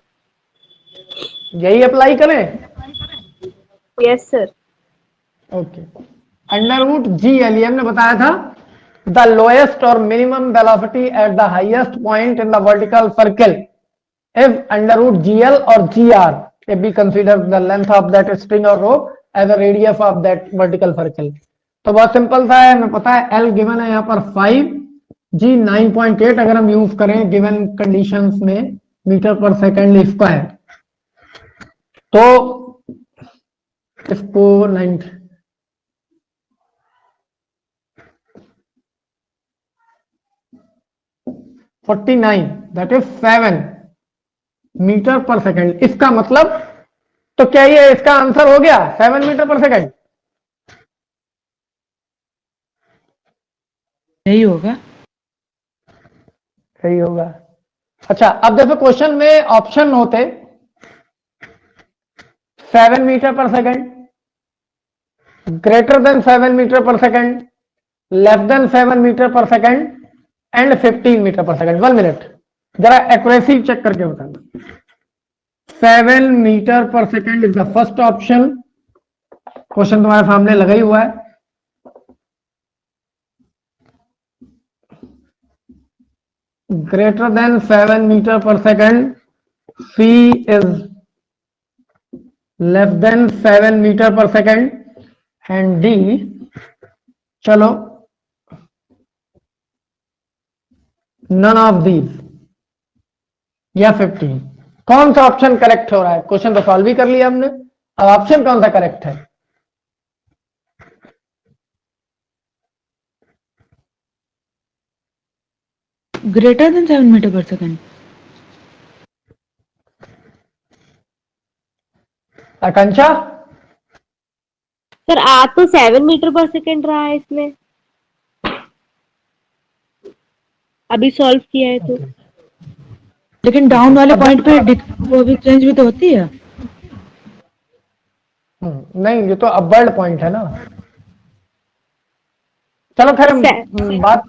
[SPEAKER 1] यही अप्लाई करें?
[SPEAKER 3] Yes sir.
[SPEAKER 1] Okay. Under root G L हमने बताया था, द लोएस्ट और minimum velocity at the highest point in the vertical circle if under root G L और G R if we consider the length of that string or rope as a radius of that vertical circle। तो बहुत सिंपल सा है, हमें पता है L गिवन है यहाँ पर 5, G 9.8 अगर हम यूज करें गिवन कंडीशंस में मीटर पर सेकेंड स्क्वायर, तो इसको 49 that is 7 metre per second. इसका मतलब तो क्या ये इसका आंसर हो गया 7 मीटर पर सेकेंड?
[SPEAKER 2] यही होगा,
[SPEAKER 1] सही होगा। अच्छा, अब देखो क्वेश्चन में ऑप्शन होते 7 metre per second, greater than 7 metre per second, less than 7 metre per second and 15 metre per second. 1 minute, जरा एक्यूरेसी चेक करके बताना। 7 metre per second is the first option, question तुम्हारे सामने लगा ही हुआ है। Greater than 7 metre per second, C is less than 7 metre per second and D, चलो नन ऑफ दीज या 15। कौन सा ऑप्शन करेक्ट हो रहा है? क्वेश्चन तो सॉल्व भी कर लिया हमने, अब ऑप्शन कौन सा करेक्ट है?
[SPEAKER 2] Greater than 7 metre per second.
[SPEAKER 1] आकांक्षा?
[SPEAKER 3] सर आ तो 7 मीटर पर सेकेंड रहा है इसमें, अभी सॉल्व किया है तो।
[SPEAKER 2] लेकिन डाउन वाले पॉइंट पे वो भी चेंज भी तो होती है।
[SPEAKER 1] नहीं, ये तो अपवर्ड पॉइंट है ना। चलो खैर बात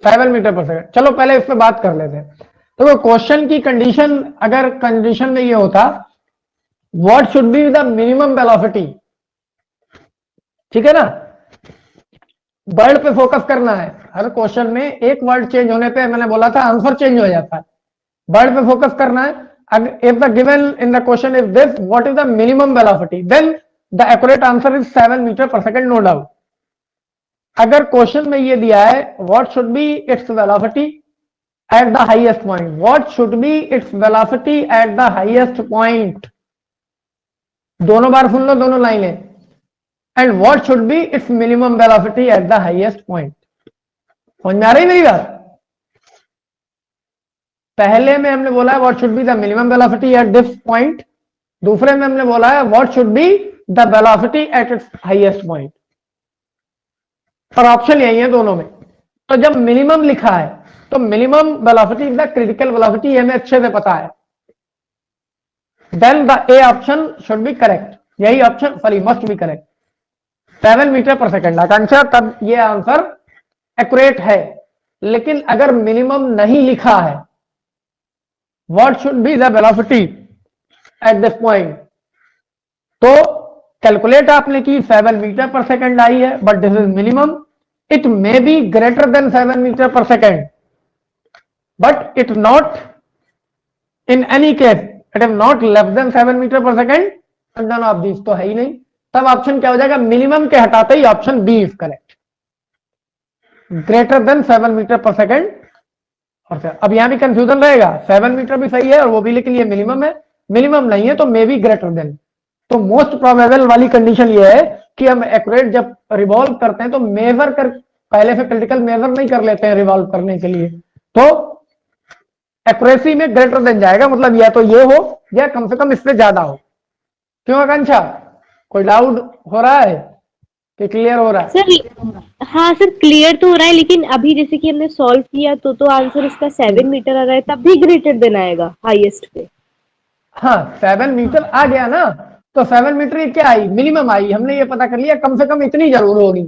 [SPEAKER 1] 7 मीटर पर सेकेंड, चलो पहले इस पे बात कर लेते हैं। तो क्वेश्चन की कंडीशन, अगर कंडीशन में ये होता what should be the minimum velocity, ठीक है ना, वर्ड पे फोकस करना है। हर क्वेश्चन में एक वर्ड चेंज होने पे मैंने बोला था आंसर चेंज हो जाता है, वर्ड पे फोकस करना है। if the given in the question is this, what is the minimum velocity, then the accurate answer is 7 meter per second, no doubt। अगर क्वेश्चन में ये दिया है what should be its velocity at the highest point, what should be its velocity at the highest point, दोनों बार सुन लो दोनों लाइनें, and what should be its minimum velocity at the highest point। समझ में आ रही मेरी बात? पहले में हमने बोला है what should be the minimum velocity at this point, दूसरे में हमने बोला है what should be the velocity at its highest point, और ऑप्शन यही है दोनों में। तो जब मिनिमम लिखा है तो minimum velocity is the critical velocity, हमें अच्छे से पता है, then the A option should be correct, यही option sorry must be correct, 7 metre per second. Akanksha, तब ये आंसर एक्यूरेट है। लेकिन अगर मिनिमम नहीं लिखा है what should be the velocity at this point. तो कैलकुलेट आपने की 7 मीटर पर सेकेंड आई है, but this is minimum. It may be greater than 7 metre per second, but it not in any case it is not less than 7 metre per second. None of this तो है ही नहीं। तब ऑप्शन क्या हो जाएगा, मिनिमम के हटाते ही option B is correct, greater than 7 metre per second. और फिर अब यहां भी कंफ्यूजन रहेगा, 7 मीटर भी सही है और वो भी, लेकिन ये मिनिमम है, मिनिमम नहीं है तो मे बी ग्रेटर देन। तो मोस्ट प्रोबेबल वाली कंडीशन ये है कि हम एक्यूरेट जब रिवॉल्व करते हैं तो मेजर कर, पहले से क्रिटिकल मेजर नहीं कर लेते हैं रिवॉल्व करने के लिए, तो एक्यूरेसी में ग्रेटर देन जाएगा, मतलब या तो ये हो या कम से कम इससे ज्यादा हो। क्यों आकांक्षा, कोई डाउट हो रहा है कि क्लियर हो रहा है?
[SPEAKER 3] सर हाँ सर, क्लियर तो हो रहा है, लेकिन अभी जैसे कि हमने सॉल्व किया तो आंसर इसका 7 मीटर आ रहा है, तब भी ग्रेटर देन आएगा हाईएस्ट पे।
[SPEAKER 1] हाँ 7 मीटर आ गया ना, तो 7 मीटर ये क्या आई, मिनिमम आई, हमने ये पता कर लिया कम से कम इतनी जरूर होगी,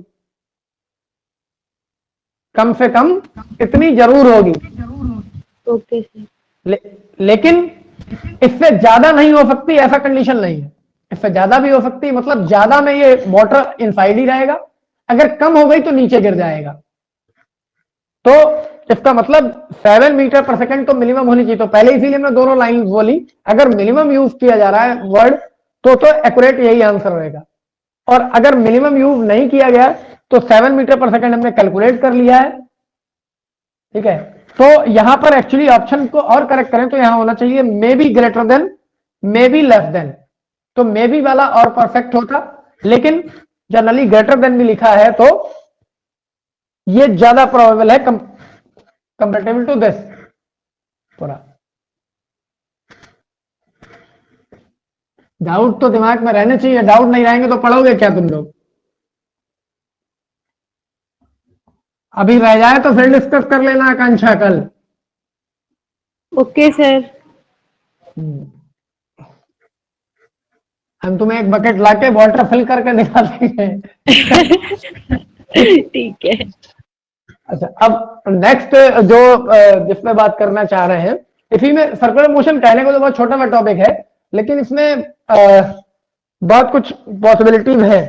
[SPEAKER 1] कम से कम इतनी जरूर होगी।
[SPEAKER 3] Okay sir.
[SPEAKER 1] लेकिन इससे ज्यादा नहीं हो सकती, ऐसा कंडीशन नहीं है। इससे ज्यादा भी हो सकती है, मतलब ज्यादा में ये वाटर इनसाइड ही रहेगा, अगर कम हो गई तो नीचे गिर जाएगा। तो इसका मतलब 7 मीटर पर सेकंड तो मिनिमम होनी चाहिए। तो पहले इसीलिए हमने दोनों लाइन बोली, अगर मिनिमम यूज किया जा रहा है वर्ड तो एक्यूरेट यही आंसर रहेगा। और अगर मिनिमम यूज नहीं किया गया तो 7 मीटर पर सेकंड हमने कैलकुलेट कर लिया है, ठीक है। तो यहां पर एक्चुअली ऑप्शन को और करेक्ट करें तो यहां होना चाहिए मे be greater then, may be less then. तो मे बी वाला और परफेक्ट होता, लेकिन जनरली ग्रेटर देन भी लिखा है तो ये ज्यादा प्रोबेबल है कंपेरेटिव टू दिस पूरा। डाउट तो दिमाग में रहने चाहिए, डाउट नहीं रहेंगे तो पढ़ोगे क्या तुम लोग? अभी रह जाए तो फिर डिस्कस कर लेना आकांक्षा कल।
[SPEAKER 3] Okay sir.
[SPEAKER 1] हम तुम्हें एक बकेट लाके वाटर फिल करके दिखा देंगे।
[SPEAKER 3] ठीक है।
[SPEAKER 1] अच्छा, अब नेक्स्ट जो जिसमें बात करना चाह रहे हैं, इसी में सर्कुलर मोशन कहने को तो बहुत छोटा सा टॉपिक है, लेकिन इसमें बहुत कुछ पॉसिबिलिटीज है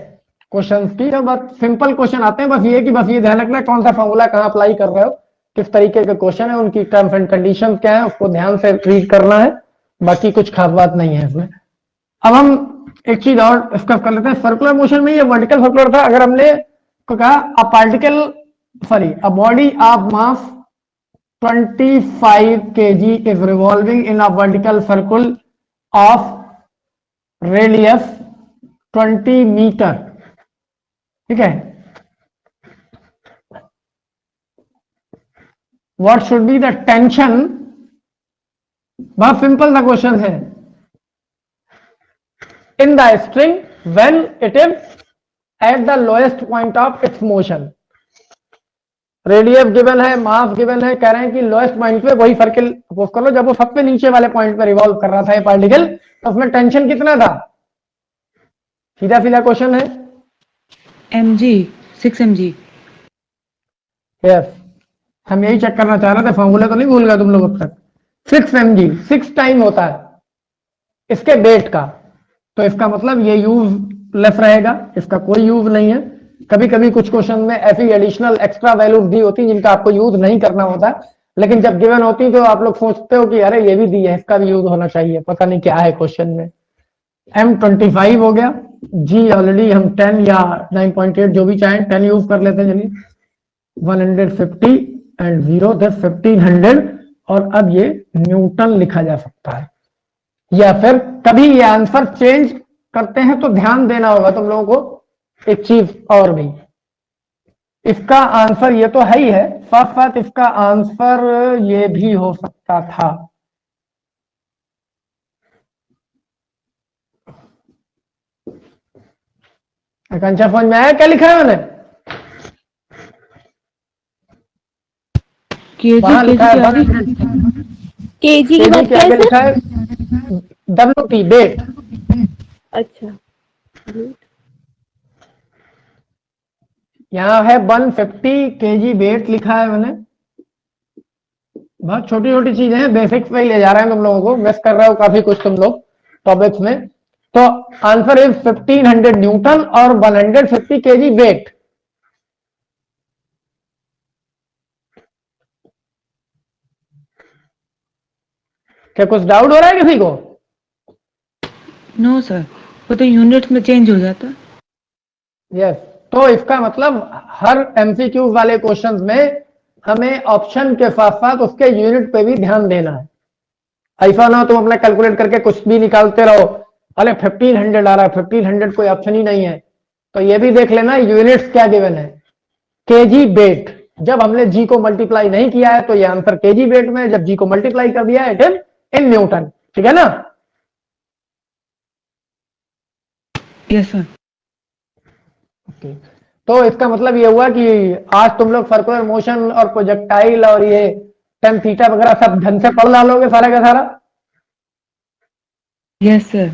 [SPEAKER 1] क्वेश्चंस की। जब बहुत सिंपल क्वेश्चन आते हैं, बस ये कि बस ये ध्यान रखना कौन सा फॉर्मूला कहाँ अप्लाई कर रहे हो, किस तरीके के क्वेश्चन है, उनकी टर्म्स एंड कंडीशन क्या है, उसको ध्यान से रीड करना है। बाकी कुछ खास बात नहीं है इसमें। अब हम एक चीज और डिस्कस कर लेते हैं। सर्कुलर मोशन में ये वर्टिकल सर्कुलर था, अगर हमने को कहा a particle sorry a body of mass 25 kg is revolving in a vertical circle of radius 20 metre, ठीक है। What should be the tension, बहुत सिंपल सा क्वेश्चन है, in the string when it is at the lowest point of its motion. Radius given है, मास गिवन है, कह रहे हैं कि लोएस्ट पॉइंट पे वही सर्किल सपोज कर लो, जब वो सबसे नीचे वाले पॉइंट पे रिवॉल्व कर रहा था ये पार्टिकल, तो उसमें टेंशन कितना था। सीधा सीधा क्वेश्चन है।
[SPEAKER 2] mg 6 mg।
[SPEAKER 1] यस, हम यही चेक करना चाह रहे थे, फॉर्मूला तो नहीं भूल गए तुम लोग अब तक। 6 mg 6 टाइम होता है इसके वेट का, तो इसका मतलब ये यूज लेस रहेगा, इसका कोई यूज नहीं है। कभी कभी कुछ क्वेश्चन में ऐसी एडिशनल एक्स्ट्रा वैल्यूज दी होती है जिनका आपको यूज नहीं करना होता, लेकिन जब गिवन होती है तो आप लोग सोचते हो कि अरे ये भी दी है, इसका भी यूज होना चाहिए, पता नहीं क्या है क्वेश्चन में। M25 हो गया, जी ऑलरेडी हम 10 या 9.8 जो भी चाहें 10 यूज कर लेते हैं। चलिए 150 एंड 0 10 1500, और अब ये न्यूटन लिखा जा सकता है। या फिर कभी ये आंसर चेंज करते हैं तो ध्यान देना होगा तुम लोगों को एक चीज और भी, इसका आंसर ये तो है ही है, साथ साथ इसका आंसर ये भी हो सकता था। आकांक्षा समझ में आया क्या लिखा है मैंने? वहां लिखा है
[SPEAKER 3] केजी के बाद
[SPEAKER 1] के
[SPEAKER 3] क्या
[SPEAKER 1] आगे
[SPEAKER 3] है
[SPEAKER 1] लिखा
[SPEAKER 3] सर?
[SPEAKER 1] है WT वेट।
[SPEAKER 3] अच्छा।
[SPEAKER 1] यहां है 150 kg वेट लिखा है मैंने, बहुत छोटी छोटी चीजें हैं, बेसिक्स पे ही ले जा रहे हैं तुम लोगों को, मिस कर रहे हो काफी कुछ तुम लोग टॉपिक्स में। तो आंसर इज 1500 न्यूटन और 150 केजी वेट। क्या कुछ डाउट हो रहा है किसी को?
[SPEAKER 2] नो सर, वो तो यूनिट्स में चेंज हो जाता।
[SPEAKER 1] यस, तो इसका मतलब हर एमसीक्यू वाले क्वेश्चंस में हमें ऑप्शन के साथ साथ उसके यूनिट पे भी ध्यान देना है। ऐसा ना तुम अपना कैलकुलेट करके कुछ भी निकालते रहो, अरे 1500 आ रहा है, 1500 कोई ऑप्शन ही नहीं है। तो ये भी देख लेना यूनिट्स क्या गिवन है, केजी वेट। जब हमने जी को मल्टीप्लाई नहीं किया है तो ये आंसर केजी वेट में है, जब जी को मल्टीप्लाई कर दिया है इट इज इन न्यूटन। ठीक है ना?
[SPEAKER 2] Yes sir.
[SPEAKER 1] ओके, तो इसका मतलब ये हुआ कि आज तुम लोग सर्कुलर मोशन और प्रोजेक्टाइल और ये टेन थीटा वगैरह सब ढंग से पढ़ डालोगे सारा का सारा।
[SPEAKER 2] Yes sir.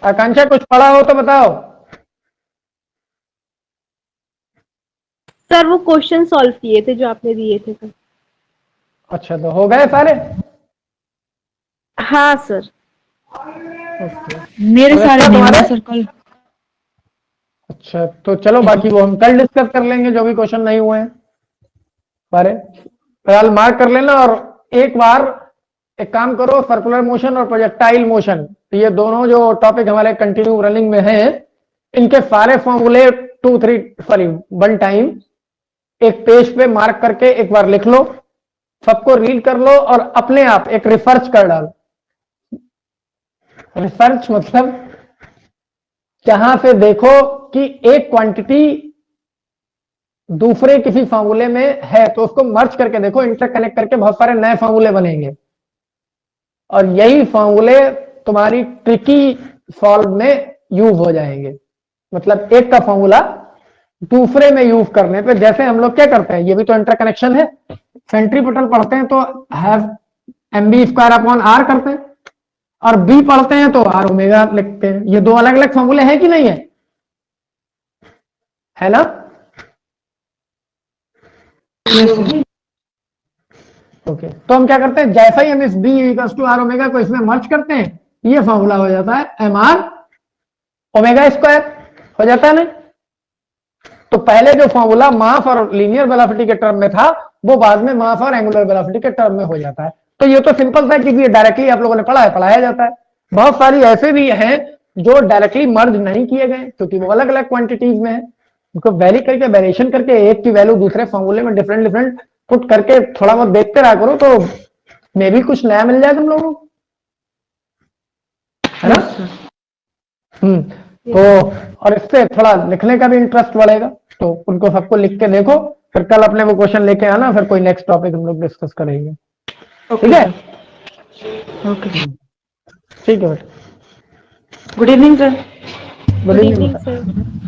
[SPEAKER 1] आकांक्षा कुछ पढ़ा हो तो बताओ।
[SPEAKER 3] सर वो क्वेश्चन सॉल्व किए थे जो आपने दिए थे सर।
[SPEAKER 1] अच्छा, तो हो गए सारे?
[SPEAKER 3] हाँ सर।
[SPEAKER 2] मेरे
[SPEAKER 1] तो
[SPEAKER 2] सारे
[SPEAKER 1] इसका
[SPEAKER 2] नहीं हुए
[SPEAKER 1] तुम्हारे,
[SPEAKER 2] सर कल।
[SPEAKER 1] अच्छा तो चलो बाकी वो हम कल डिस्कस कर लेंगे जो भी क्वेश्चन नहीं हुए हैं सारे। फिलहाल मार्क कर लेना, और एक बार एक काम करो, सर्कुलर मोशन और प्रोजेक्टाइल मोशन, ये दोनों जो टॉपिक हमारे कंटिन्यू रनिंग में हैं, इनके सारे फॉर्मूले 1 टाइम एक पेज पे मार्क करके एक बार लिख लो, सबको रीड कर लो और अपने आप एक रिसर्च कर डालो। रिसर्च मतलब जहां से देखो कि एक क्वांटिटी दूसरे किसी फॉर्मूले में है तो उसको मर्ज करके देखो, इंटरकनेक्ट करके बहुत सारे नए फॉर्मूले बनेंगे, और यही फॉर्मूले तुम्हारी ट्रिकी सॉल्व में यूज हो जाएंगे। मतलब एक का फॉर्मूला दूसरे में यूज करने पे, जैसे हम लोग क्या करते हैं, ये भी तो इंटरकनेक्शन है। सेंट्रीपिटल पढ़ते हैं तो have M V square upon R करते हैं, और बी पढ़ते हैं तो आर ओमेगा लिखते हैं। ये दो अलग अलग फॉर्मूले हैं कि नहीं है? है ना?
[SPEAKER 2] Yes sir.
[SPEAKER 1] ओके, तो हम क्या करते हैं, जैसा ही हम इस V equals to R omega को इसमें मर्ज करते हैं, ये फॉर्मूला हो जाता है एम आर ओमेगा स्क्वायर, हो जाता है ना? तो पहले जो फॉर्मूला मास और लीनियर वेलोसिटी के टर्म में था, वो बाद में मास और एंगुलर वेलोसिटी के टर्म में हो जाता है। तो ये तो सिंपल था क्योंकि डायरेक्टली आप लोगों ने पढ़ा है, पढ़ाया जाता है। बहुत सारी ऐसे भी हैं जो डायरेक्टली मर्ज नहीं किए गए क्योंकि वो अलग अलग क्वांटिटीज में है, उनको वैरी करके वेरिएशन करके एक की वैल्यू दूसरे फॉर्मूले में डिफरेंट डिफरेंट पुट करके थोड़ा बहुत देखते रहा करो, तो मे भी कुछ नया मिल जाए तुम लोगों को, है ना?
[SPEAKER 2] Yes sir.
[SPEAKER 1] तो और इससे थोड़ा लिखने का भी इंटरेस्ट बढ़ेगा, तो उनको सबको लिख के देखो, फिर कल अपने वो क्वेश्चन लेके आना, फिर कोई नेक्स्ट टॉपिक हम लोग डिस्कस करेंगे। ठीक है?
[SPEAKER 2] ओके।
[SPEAKER 1] ठीक है बेटा,
[SPEAKER 2] good evening sir.
[SPEAKER 1] Good
[SPEAKER 3] good
[SPEAKER 1] evening
[SPEAKER 3] evening
[SPEAKER 1] बेटा।
[SPEAKER 3] सर।